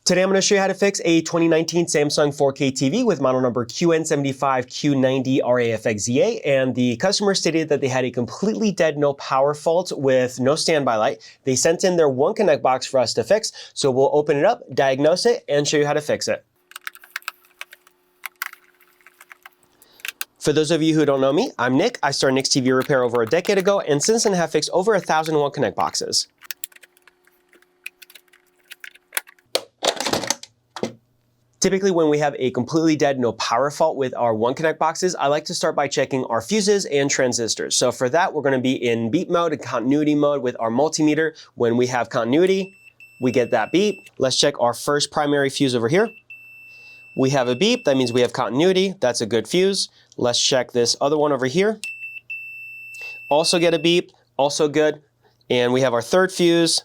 Today I'm going to show you how to fix a 2019 Samsung 4K TV with model number QN75Q90RAFXZA, and the customer stated that they had a completely dead no power fault with no standby light. They sent in their One Connect box for us to fix, so we'll open it up, diagnose it, and show you how to fix it. For those of you who don't know me, I'm Nick. I started Nick's TV Repair over a decade ago, and since then have fixed over 1,000 One Connect boxes. Typically, when we have a completely dead no power fault with our One Connect boxes, I like to start by checking our fuses and transistors. So for that, we're going to be in beep mode and continuity mode with our multimeter. When we have continuity, we get that beep. Let's check our first primary fuse over here. We have a beep, that means we have continuity. That's a good fuse. Let's check this other one over here. Also get a beep, also good. And we have our third fuse.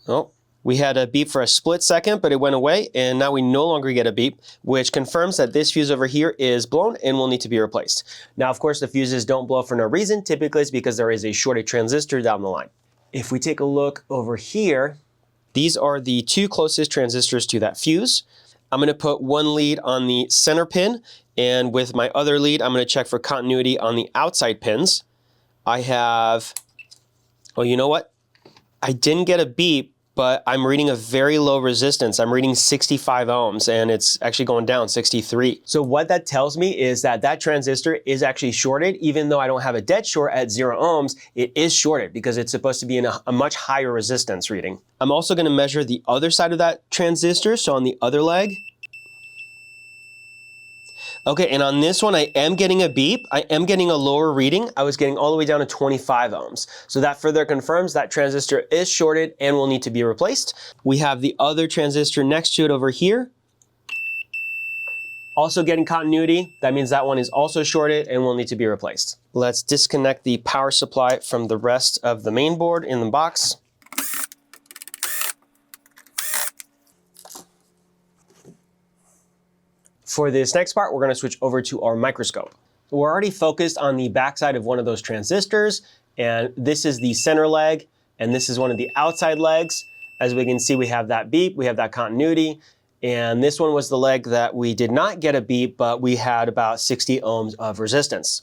Oh. We had a beep for a split second, but it went away, and now we no longer get a beep, which confirms that this fuse over here is blown and will need to be replaced. Now, of course, the fuses don't blow for no reason. Typically, it's because there is a shorted transistor down the line. If we take a look over here, these are the two closest transistors to that fuse. I'm going to put one lead on the center pin, and with my other lead, I'm going to check for continuity on the outside pins. I have, oh, you know what? I didn't get a beep, but I'm reading a very low resistance. I'm reading 65 ohms, and it's actually going down 63. So what that tells me is that that transistor is actually shorted. Even though I don't have a dead short at 0 ohms, it is shorted because it's supposed to be in a much higher resistance reading. I'm also going to measure the other side of that transistor, so on the other leg. Okay, and on this one, I am getting a beep. I am getting a lower reading. I was getting all the way down to 25 ohms. So that further confirms that transistor is shorted and will need to be replaced. We have the other transistor next to it over here. Also getting continuity. That means that one is also shorted and will need to be replaced. Let's disconnect the power supply from the rest of the main board in the box. For this next part, we're going to switch over to our microscope. We're already focused on the backside of one of those transistors, and this is the center leg, and this is one of the outside legs. As we can see, we have that beep, we have that continuity, and this one was the leg that we did not get a beep, but we had about 60 ohms of resistance.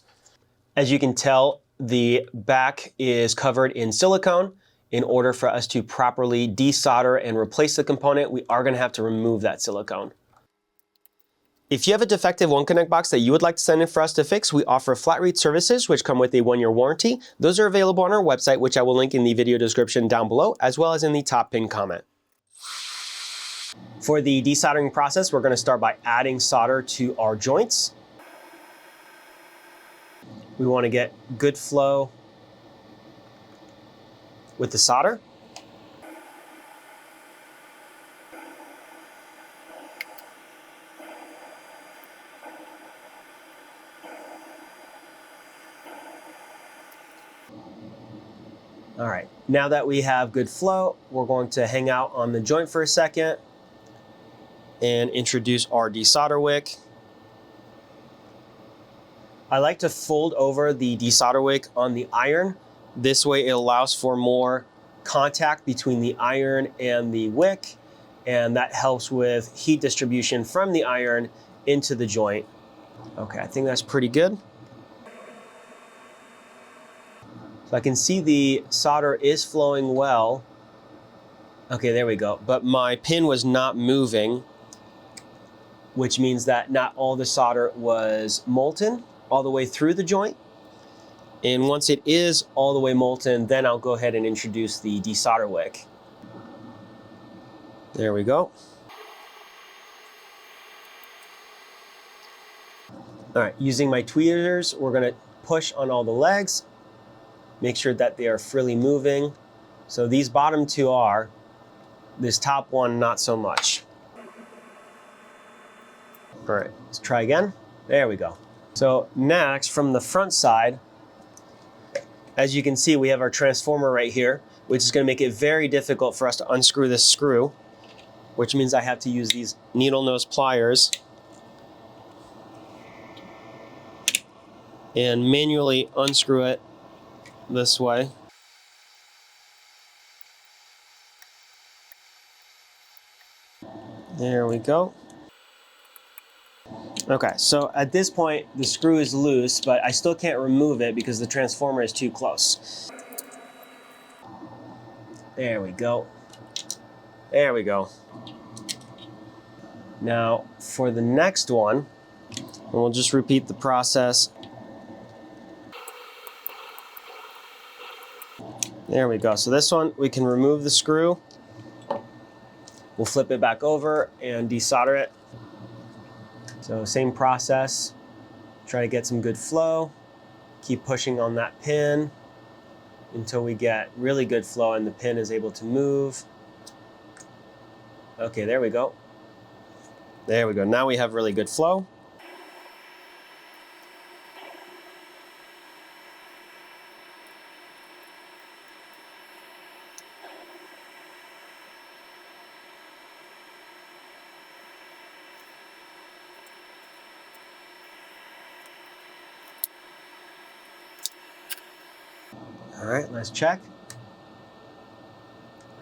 As you can tell, the back is covered in silicone. In order for us to properly desolder and replace the component, we are going to have to remove that silicone. If you have a defective One Connect box that you would like to send in for us to fix, we offer flat rate services, which come with a 1-year warranty. Those are available on our website, which I will link in the video description down below, as well as in the top pinned comment. For the desoldering process, we're going to start by adding solder to our joints. We want to get good flow with the solder. All right, now that we have good flow, we're going to hang out on the joint for a second and introduce our desolder wick. I like to fold over the desolder wick on the iron. This way it allows for more contact between the iron and the wick, and that helps with heat distribution from the iron into the joint. Okay, I think that's pretty good. So I can see the solder is flowing well. Okay, there we go. But my pin was not moving, which means that not all the solder was molten all the way through the joint. And once it is all the way molten, then I'll go ahead and introduce the desolder wick. There we go. All right, using my tweezers, we're gonna push on all the legs. Make sure that they are freely moving. So these bottom two are, this top one, not so much. All right, let's try again. There we go. So next, from the front side, as you can see, we have our transformer right here, which is gonna make it very difficult for us to unscrew this screw, which means I have to use these needle nose pliers and manually unscrew it this way. There we go. Okay, so at this point, the screw is loose, but I still can't remove it because the transformer is too close. There we go. There we go. Now, for the next one, and we'll just repeat the process. There we go. So this one, we can remove the screw. We'll flip it back over and desolder it. So same process. Try to get some good flow. Keep pushing on that pin until we get really good flow and the pin is able to move. Okay, there we go. There we go. Now we have really good flow. All right, let's check.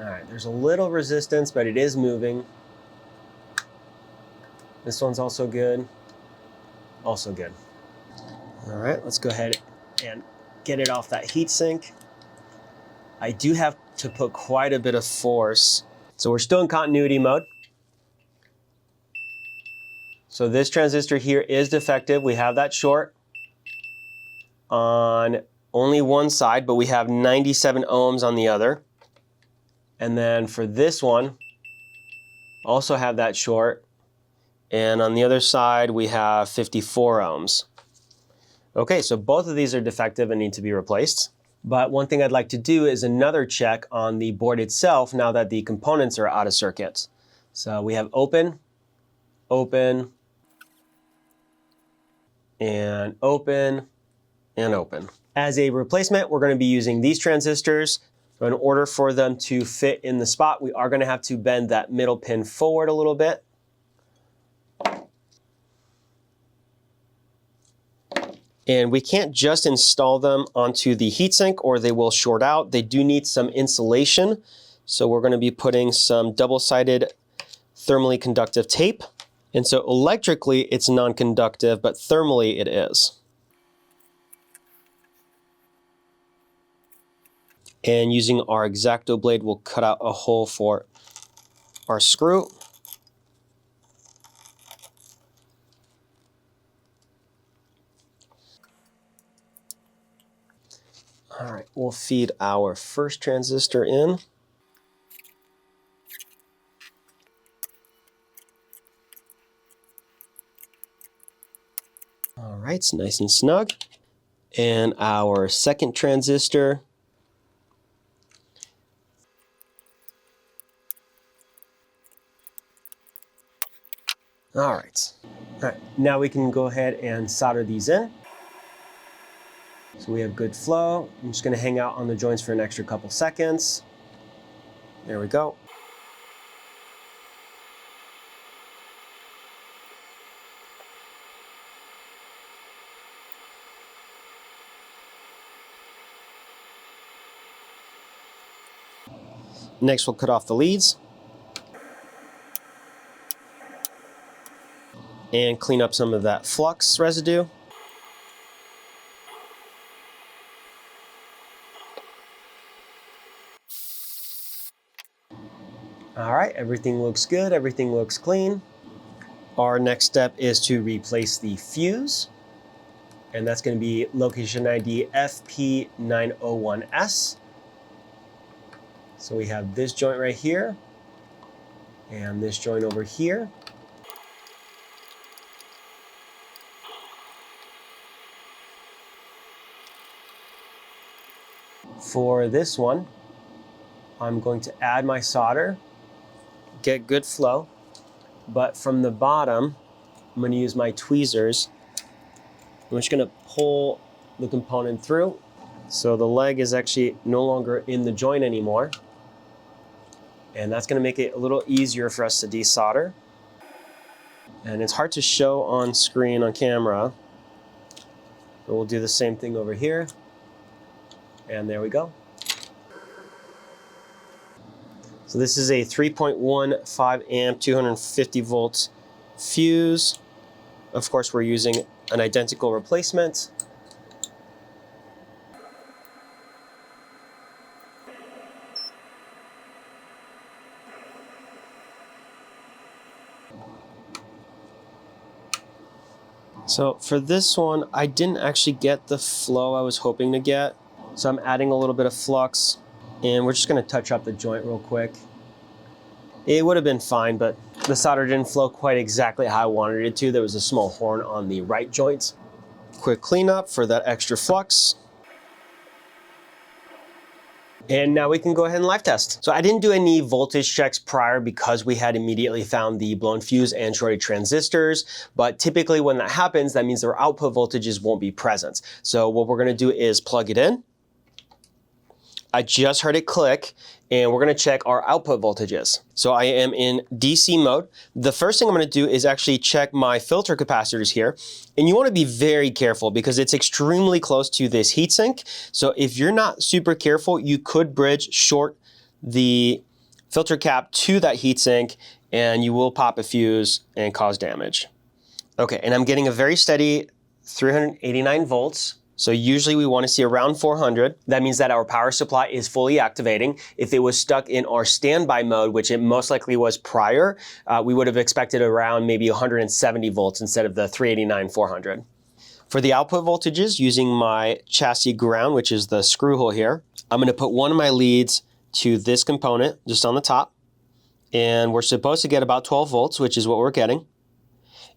All right, there's a little resistance, but it is moving. This one's also good. Also good. All right, let's go ahead and get it off that heatsink. I do have to put quite a bit of force. So we're still in continuity mode. So this transistor here is defective. We have that short on only one side, but we have 97 ohms on the other. And then for this one, also have that short. And on the other side, we have 54 ohms. Okay, so both of these are defective and need to be replaced. But one thing I'd like to do is another check on the board itself now that the components are out of circuit. So we have open, open, and open, and open. As a replacement, we're going to be using these transistors. So in order for them to fit in the spot, we are going to have to bend that middle pin forward a little bit. And we can't just install them onto the heatsink or they will short out. They do need some insulation. So we're going to be putting some double-sided thermally conductive tape. And so electrically it's non-conductive, but thermally it is. And using our X-Acto blade, we'll cut out a hole for our screw. All right, we'll feed our first transistor in. All right, it's nice and snug. And our second transistor. All right. All right, now we can go ahead and solder these in. So we have good flow. I'm just going to hang out on the joints for an extra couple seconds. There we go. Next, we'll cut off the leads and clean up some of that flux residue. All right, everything looks good, everything looks clean. Our next step is to replace the fuse, and that's going to be location ID FP901S. So we have this joint right here, and this joint over here. For this one, I'm going to add my solder, get good flow, but from the bottom, I'm going to use my tweezers. I'm just going to pull the component through. So the leg is actually no longer in the joint anymore. And that's going to make it a little easier for us to desolder. And it's hard to show on screen on camera, but we'll do the same thing over here. And there we go. So this is a 3.15 amp, 250 volts fuse. Of course, we're using an identical replacement. So for this one, I didn't actually get the flow I was hoping to get. So I'm adding a little bit of flux, and we're just gonna touch up the joint real quick. It would have been fine, but the solder didn't flow quite exactly how I wanted it to. There was a small horn on the right joint. Quick cleanup for that extra flux. And now we can go ahead and live test. So I didn't do any voltage checks prior because we had immediately found the blown fuse and shorted transistors. But typically when that happens, that means our output voltages won't be present. So what we're gonna do is plug it in. I just heard it click, and we're gonna check our output voltages. So I am in DC mode. The first thing I'm gonna do is actually check my filter capacitors here. And you wanna be very careful because it's extremely close to this heatsink. So if you're not super careful, you could bridge short the filter cap to that heatsink, and you will pop a fuse and cause damage. Okay, and I'm getting a very steady 389 volts. So usually we want to see around 400. That means that our power supply is fully activating. If it was stuck in our standby mode, which it most likely was prior, we would have expected around maybe 170 volts instead of the 389, 400. For the output voltages, using my chassis ground, which is the screw hole here, I'm going to put one of my leads to this component just on the top. And we're supposed to get about 12 volts, which is what we're getting.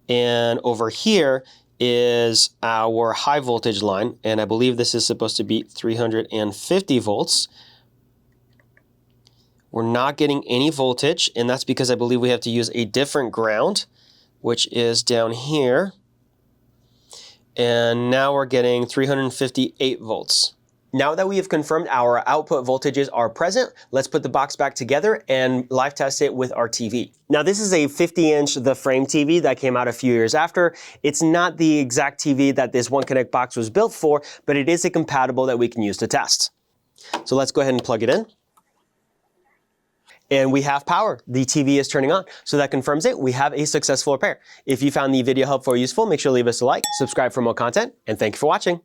And over here is our high voltage line, and I believe this is supposed to be 350 volts. We're not getting any voltage, and that's because I believe we have to use a different ground, which is down here. And now we're getting 358 volts. Now that we have confirmed our output voltages are present, let's put the box back together and live test it with our TV. Now this is a 50-inch The Frame TV that came out a few years after. It's not the exact TV that this One Connect box was built for, but it is a compatible that we can use to test. So let's go ahead and plug it in. And we have power. The TV is turning on. So that confirms it. We have a successful repair. If you found the video helpful or useful, make sure to leave us a like, subscribe for more content, and thank you for watching.